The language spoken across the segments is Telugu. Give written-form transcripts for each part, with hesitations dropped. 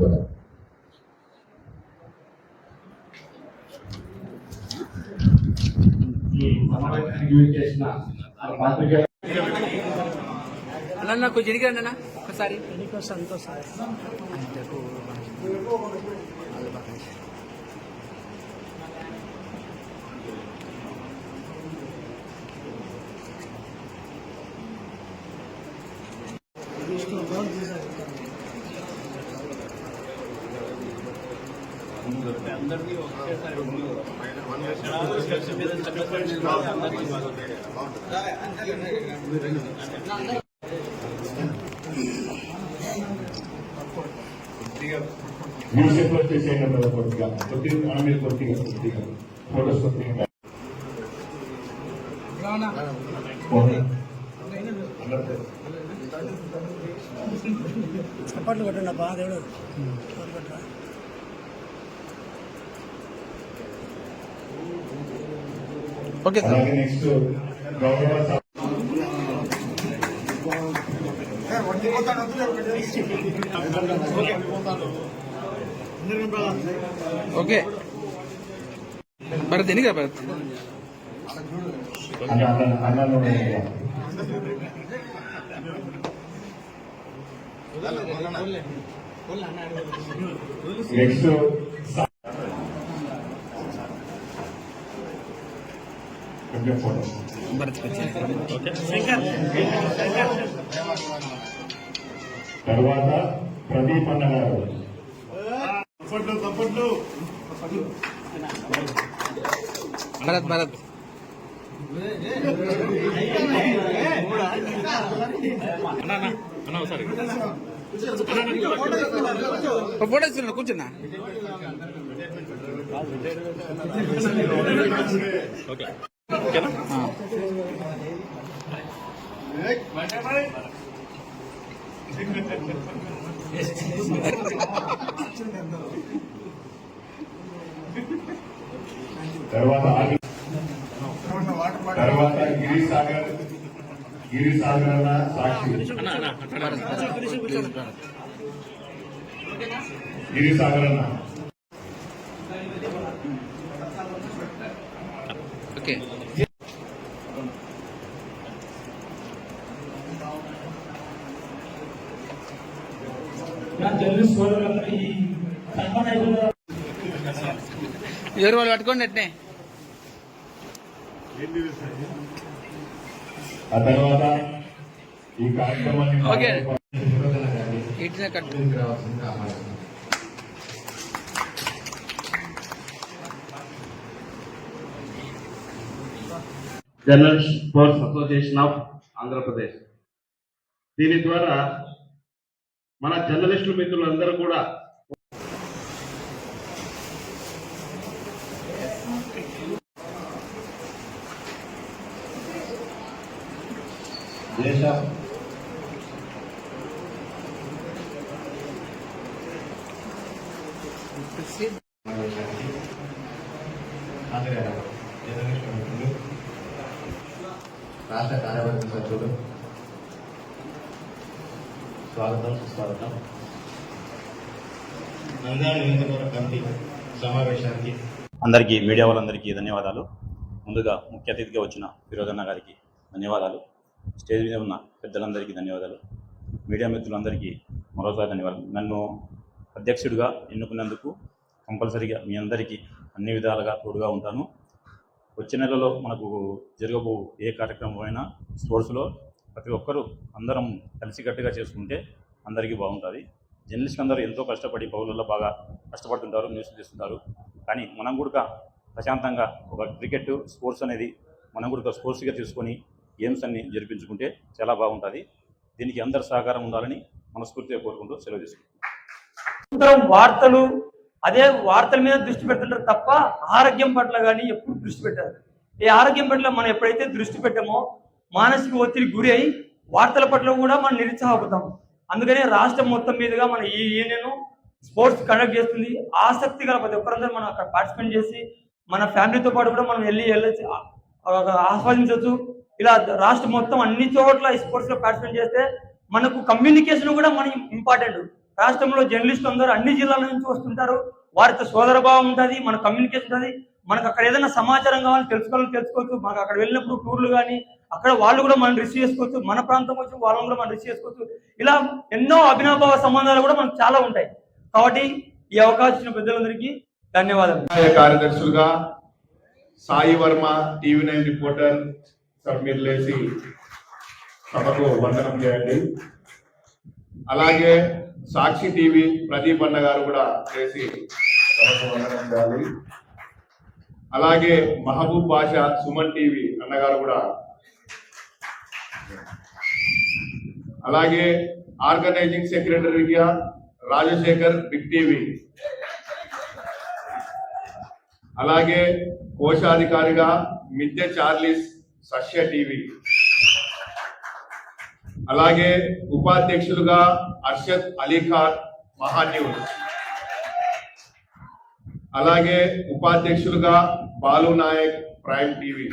కోరుతున్నాను. ఈ సమావేశానికి చేసిన అన్న కొంచెం ఎదిగిరండి అన్న ఒకసారి. అందరికీ ఒకేసారి మ్యూజియం లో చేసేయండి కదా, కొద్దిగా మన మీద కొద్దిగా ఫోటోస్ కొద్దిగా చప్పట్లు కొట్టండి అబ్బా దేవుడు. Okay sir. అలాగే నెక్స్ట్ గౌరవ ఓకే భరత్ ఎన్ని భరత్ నెక్స్ట్ భరత్ తర్వాత ప్రదీప్ అన్న గారు. భరత్ భరత్ ఫోటో ఇస్తున్నా కూర్చున్నా. తర్వాత గిరిసాగర్ అన్న సాక్షి. గిరిసాగర్ అన్న ఓకే. ఎవరు వాళ్ళు పట్టుకోండి అట్నే. ఆ తర్వాత ఈ కార్యక్రమాన్ని general sports association of Andhra Pradesh. దీని ద్వారా మన జర్నలిస్టు మిత్రులందరూ కూడా దేశ రాష్ట్ర కార్యవర్గ సభ్యులు స్వాగతం సుస్వాగతం. నంద్యాల నియోజకవర్గ కమిటీ సమావేశానికి అందరికీ, మీడియా వాళ్ళందరికీ ధన్యవాదాలు. ముందుగా ముఖ్య అతిథిగా వచ్చిన ఫిరోజన్న గారికి ధన్యవాదాలు. స్టేజ్ మీద ఉన్న పెద్దలందరికీ ధన్యవాదాలు. మీడియా మిత్రులందరికీ మరోసారి ధన్యవాదాలు. నన్ను అధ్యక్షుడిగా ఎన్నుకున్నందుకు కంపల్సరీగా మీ అందరికీ అన్ని విధాలుగా తోడుగా ఉంటాను. వచ్చే నెలలో మనకు జరగబో ఏ కార్యక్రమం అయినా స్పోర్ట్స్లో ప్రతి ఒక్కరూ అందరం కలిసికట్టుగా చేసుకుంటే అందరికీ బాగుంటుంది. జర్నలిస్టులు అందరూ ఎంతో కష్టపడి పౌరులలో బాగా కష్టపడుతుంటారు, న్యూస్ చేస్తుంటారు. కానీ మనం కూడా ప్రశాంతంగా ఒక క్రికెట్ స్పోర్ట్స్ అనేది మనం కూడా స్పోర్ట్స్గా తీసుకొని గేమ్స్ అన్ని జరిపించుకుంటే చాలా బాగుంటుంది. దీనికి అందరి సహకారం ఉండాలని మనస్ఫూర్తిగా కోరుకుంటూ సెలవు తీసుకుంటాం. వార్తలు అదే వార్తల మీద దృష్టి పెడుతుంటారు తప్ప ఆరోగ్యం పట్ల కానీ ఎప్పుడు దృష్టి పెట్టారు. ఈ ఆరోగ్యం పట్ల మనం ఎప్పుడైతే దృష్టి పెట్టామో మానసిక ఒత్తిడి గురి అయి వార్తల పట్ల కూడా మనం నిరుత్సాహపడతాం. అందుకనే రాష్ట్రం మొత్తం మీదుగా మన ఈ యూనియన్ స్పోర్ట్స్ కండక్ట్ చేస్తుంది. ఆసక్తి గల ప్రతి ఒక్కరందరూ మనం అక్కడ పార్టిసిపేట్ చేసి మన ఫ్యామిలీతో పాటు కూడా మనం వెళ్ళి ఆస్వాదించవచ్చు. ఇలా రాష్ట్రం మొత్తం అన్ని చోట్ల స్పోర్ట్స్ లో పార్టిసిపేట్ చేస్తే మనకు కమ్యూనికేషన్ కూడా మనకి ఇంపార్టెంట్. రాష్ట్రంలో జర్నలిస్టులు అందరూ అన్ని జిల్లాల నుంచి వస్తుంటారు. వారితో సోదరభావం ఉంటుంది, మన కమ్యూనికేషన్ ఉంటుంది. మనకు అక్కడ ఏదైనా సమాచారం కావాలని తెలుసుకోవచ్చు. మనకు అక్కడ వెళ్ళినప్పుడు టూర్లు కానీ అక్కడ వాళ్ళు కూడా మనం రిసీవ్ చేసుకోవచ్చు. మన ప్రాంతం వచ్చి వాళ్ళని కూడా మనం రిసీవ్ చేసుకోవచ్చు. ఇలా ఎన్నో అభినవభావ సంబంధాలు కూడా మనకు చాలా ఉంటాయి. కాబట్టి ఈ అవకాశం ఇచ్చిన పెద్దలందరికీ ధన్యవాదాలు. కార్యదర్శులుగా Sai Varma, TV9 reporter sir మీరు లేచి సభకు వందనం చేయండి. అలాగే సాక్షి టీవీ ప్రదీప్ అన్న గారు కూడా చేసి సభకు వందనం చేయాలి. అలాగే మహబూబ్ బాషా సుమన్ టీవీ అన్నగారు కూడా, అలాగే ఆర్గనైజింగ్ సెక్రటరీగా రాజశేఖర్ బిగ్ టీవీ, అలాగే కోశాధికారిగా మిద్దె చార్లీస్ సస్య టీవీ, అలాగే ఉపాధ్యక్షులుగా అర్షద్ అలీఖాన్ మహా న్యూస్, అలాగే ఉపాధ్యక్షులుగా బాలు నాయక్ ప్రైమ్ టీవీ,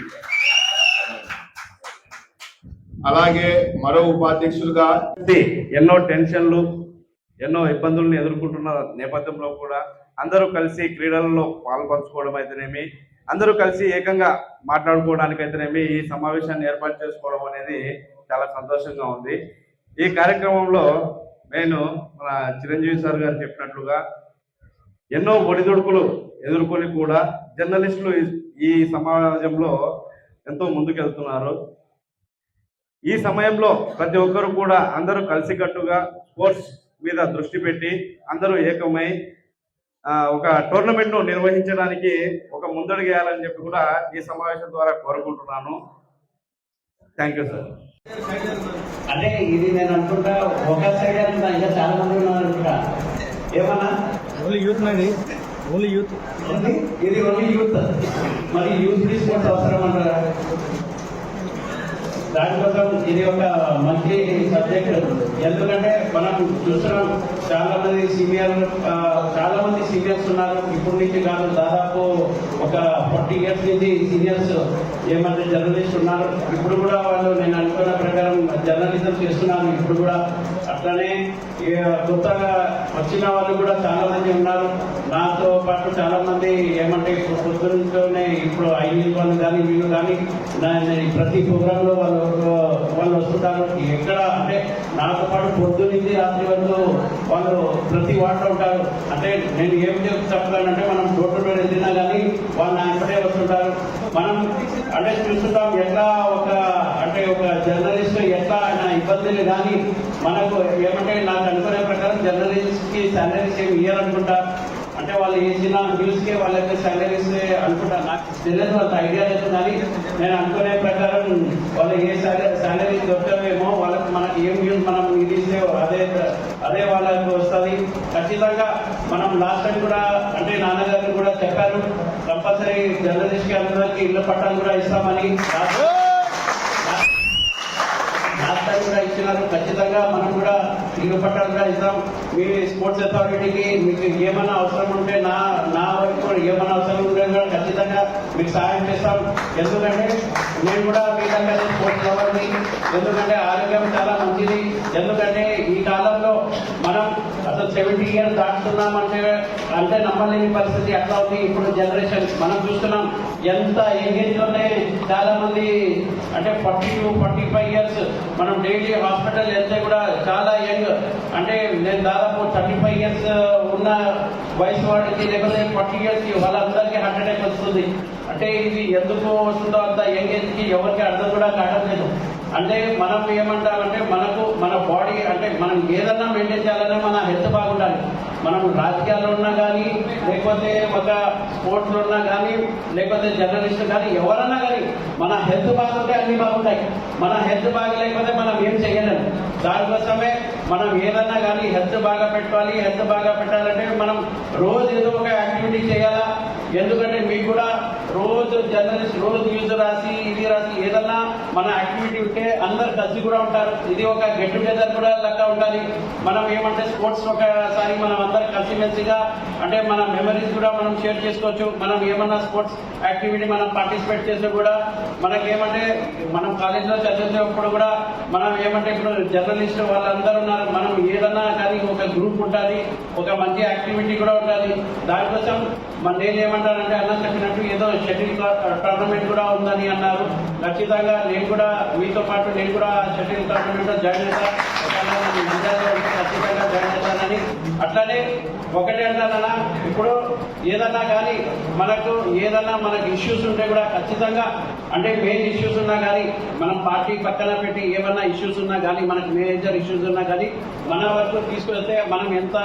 అలాగే మరో ఉపాధ్యక్షులుగా ఎన్నో టెన్షన్లు, ఎన్నో ఇబ్బందులను ఎదుర్కొంటున్న నేపథ్యంలో కూడా అందరూ కలిసి క్రీడలలో పాల్పంచుకోవడం అయితేనేమి, అందరూ కలిసి ఏకంగా మాట్లాడుకోవడానికి అయితేనేమి ఈ సమావేశాన్ని ఏర్పాటు చేసుకోవడం అనేది చాలా సంతోషంగా ఉంది. ఈ కార్యక్రమంలో నేను మన చిరంజీవి సార్ గారు చెప్పినట్లుగా ఎన్నో ఒడిదుడుకులు ఎదుర్కొని కూడా జర్నలిస్టులు ఈ సమాజంలో ఎంతో ముందుకెళ్తున్నారు. ఈ సమయంలో ప్రతి ఒక్కరు కూడా అందరూ కలిసికట్టుగా స్పోర్ట్స్ మీద దృష్టి పెట్టి అందరూ ఏకమై ఒక టోర్నమెంట్ను నిర్వహించడానికి ఒక ముందడుగేయాలని చెప్పి కూడా ఈ సమావేశం ద్వారా కోరుకుంటున్నాను. Thank you sir. అంటే ఇది నేను అనుకుంటా ఒక సైడ్ అనుకుంటా, ఇంకా చాలా మంది ఉన్నారు అనుకుంటా. ఏమన్నా ఓన్లీ యూత్ నాది, ఓన్లీ యూత్, ఇది ఓన్లీ యూత్. మరి యూత్ స్పోర్ట్స్ అవసరం అంటారా? దానికోసం ఇది ఒక మంచి సబ్జెక్ట్. ఎందుకంటే మనం చూస్తున్నాం చాలా మంది సీనియర్స్ ఉన్నారు. ఇప్పటి నుంచి కాదు, దాదాపు ఒక 40 years నుంచి సీనియర్స్ ఏమంటే జర్నలిస్ట్ ఉన్నారు. ఇప్పుడు కూడా వాళ్ళు నేను అనుకున్న ప్రకారం జర్నలిజం చేస్తున్నారు. ఇప్పుడు కూడా అట్లనే కొత్తగా వచ్చిన వాళ్ళు కూడా చాలా మంది ఉన్నారు. నాతో పాటు చాలా మంది ఏమంటే ఇప్పుడు పొద్దున్నతోనే ఇప్పుడు ఐదు వాళ్ళు కానీ వీళ్ళు కానీ ప్రతి ప్రోగ్రామ్ లో వాళ్ళు వస్తుంటారు. ఎక్కడ అంటే నాతో పాటు పొద్దు నుంచి రాత్రి వరకు వాళ్ళు ప్రతి వాటిలో ఉంటారు. అంటే నేను ఏం చెప్తానంటే మనం డోర్ టు డోర్ వెళ్ళినా కానీ వాళ్ళు నా వెంటనే వస్తుంటారు. మనం అంటే చూస్తుంటాం ఎట్లా ఒక జర్నలిస్ట్ ఎట్లా ఆయన ఇబ్బందులు కానీ మనకు ఏమంటే నాకు అనుకునే ప్రకారం జర్నలిస్ట్ కి శాలరీస్ ఏమి ఇయ్యాలనుకుంటా. అంటే వాళ్ళు వేసిన న్యూస్కే వాళ్ళకి శాలరీస్ అనుకుంటా. నాకు తెలియదు, వాళ్ళ ఐడియా లేదు. కానీ నేను అనుకునే ప్రకారం వాళ్ళు ఏ శాలరీ దొరకవేమో వాళ్ళకి మనకి ఏం న్యూస్ మనం ఇది ఇస్తే అదే వాళ్ళకి వస్తుంది. ఖచ్చితంగా మనం లాస్ట్ టైం కూడా అంటే నాన్నగారు కూడా చెప్పారు, కంపల్సరీ జర్నలిస్ట్ కి అందరికి ఇళ్ల పట్టాలు కూడా ఇస్తామని లాస్ట్ టైం కూడా ఇచ్చినారు. ఖచ్చితంగా మనం కూడా ఇల్లు పట్టాలు కూడా ఇస్తాం. మీ స్పోర్ట్స్ అథారిటీకి మీకు ఏమైనా అవసరం ఉంటే నా వైపు ఏమైనా అవసరం ఉంటే కూడా ఖచ్చితంగా మీకు సహాయం చేస్తాం. ఎందుకంటే నేను కూడా మీకంటే స్పోర్ట్స్ కావాలి. ఎందుకంటే ఆరోగ్యం చాలా మంచిది. ఎందుకంటే ఈ కాలంలో మనం అసలు 70 years దాటుతున్నామంటే నమ్మలేని పరిస్థితి అట్లా ఉంది. ఇప్పుడు జనరేషన్ మనం చూస్తున్నాం ఎంత ఎంగేజ్ లోనే చాలా మంది అంటే 40 to 45 years మనం డైలీ హాస్పిటల్ వెళ్తే కూడా చాలా యంగ్ అంటే నేను దాదాపు 35 years ఉన్న వయసు వాడికి లేకపోతే 40 years కి వాళ్ళందరికీ హార్ట్ అటాక్ వస్తుంది. అంటే ఇది ఎందుకు వస్తుందో అంత యంగ్ ఏజ్ కి ఎవరికి అర్థం కూడా కావడం లేదు. అంటే మనం ఏమంటామంటే మన బాడీ అంటే మనం ఏదన్నా మెయింటైన్ చేయాలన్నా మన హెల్త్ బాగుండాలి. మనం రాజకీయాల్లో ఉన్నా కానీ లేకపోతే ఒక స్పోర్ట్స్లో ఉన్నా కానీ లేకపోతే జర్నలిస్ట్ కానీ ఎవరన్నా కానీ మన హెల్త్ బాగుంటే అన్ని బాగుంటాయి. మన హెల్త్ బాగలేకపోతే మనం ఏం చేయలేము. దానికోసమే మనం ఏదన్నా కానీ హెల్త్ బాగా పెట్టుకోవాలి. హెల్త్ బాగా పెట్టాలంటే మనం రోజు ఏదో ఒక యాక్టివిటీ చేయాలా. ఎందుకంటే మీకు కూడా రోజు జర్నలిస్ట్ రోజు న్యూస్ రాసి ఇది రాసి ఏదన్నా మన యాక్టివిటీ ఉంటే అందరు కలిసి కూడా ఉంటారు. ఇది ఒక గెట్ టుగెదర్ కూడా లెక్క ఉండాలి. మనం ఏమంటే స్పోర్ట్స్ ఒకసారి మనం అందరు కలిసిమెలిసిగా అంటే మన మెమరీస్ కూడా మనం షేర్ చేసుకోవచ్చు. మనం ఏమన్నా స్పోర్ట్స్ యాక్టివిటీ మనం పార్టిసిపేట్ చేస్తే కూడా మనకి ఏమంటే మనం కాలేజీలో చదివేటప్పుడు కూడా మనం ఏమంటే ఇప్పుడు జర్నలిస్ట్ వాళ్ళందరూ ఉన్నారు. మనం ఏదన్నా కానీ ఒక గ్రూప్ ఉంటుంది, ఒక మంచి యాక్టివిటీ కూడా ఉంటుంది. దానికోసం నేను ఏమంటానంటే అన్న చెప్పినట్టు ఏదో షటిల్ టోర్నమెంట్ కూడా ఉందని అన్నారు. ఖచ్చితంగా నేను కూడా మీతో పాటు నేను కూడా షటిల్ టోర్నమెంట్లో జాయిన్ అవుతాను. ఖచ్చితంగా జాయిన్ అవుతానని. అట్లానే ఒకటే అంటానన్నా, ఇప్పుడు ఏదన్నా కానీ మనకు ఇష్యూస్ ఉంటే కూడా ఖచ్చితంగా అంటే మెయిన్ ఇష్యూస్ ఉన్నా కానీ మనం పార్టీ పక్కన పెట్టి ఏమన్నా ఇష్యూస్ ఉన్నా కానీ మనకు మేజర్ ఇష్యూస్ ఉన్నా కానీ మన వరకు తీసుకెళ్తే మనం ఎంత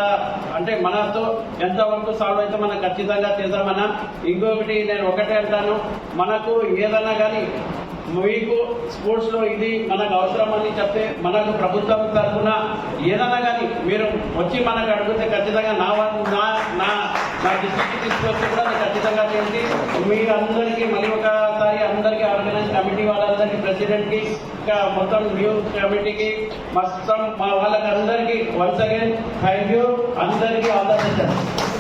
అంటే మనతో ఎంత వరకు సాల్వ్ అయితే మనం ఖచ్చితంగా చేద్దామన్నా. ఇంకొకటి నేను ఒకటే అంటాను, మనకు ఏదన్నా కానీ మీకు స్పోర్ట్స్ లో ఇది మనకు అవసరం అని చెప్తే మనకు ప్రభుత్వం తరఫున ఏదన్నా కానీ మీరు వచ్చి మనకు అడిగితే ఖచ్చితంగా నా డిస్ట్రిక్ట్ తీసుకొస్తే కూడా ఖచ్చితంగా చేసి మీ అందరికీ మళ్ళీ ఒకసారి అందరికీ ఆర్గనైజ్ కమిటీ వాళ్ళందరికీ ప్రెసిడెంట్కి ఇంకా మొత్తం న్యూ కమిటీకి మొత్తం మా వాళ్ళకి అందరికీ వన్స్ అగైన్ థ్యాంక్ యూ. అందరికీ ఆల్ ద బెస్ట్.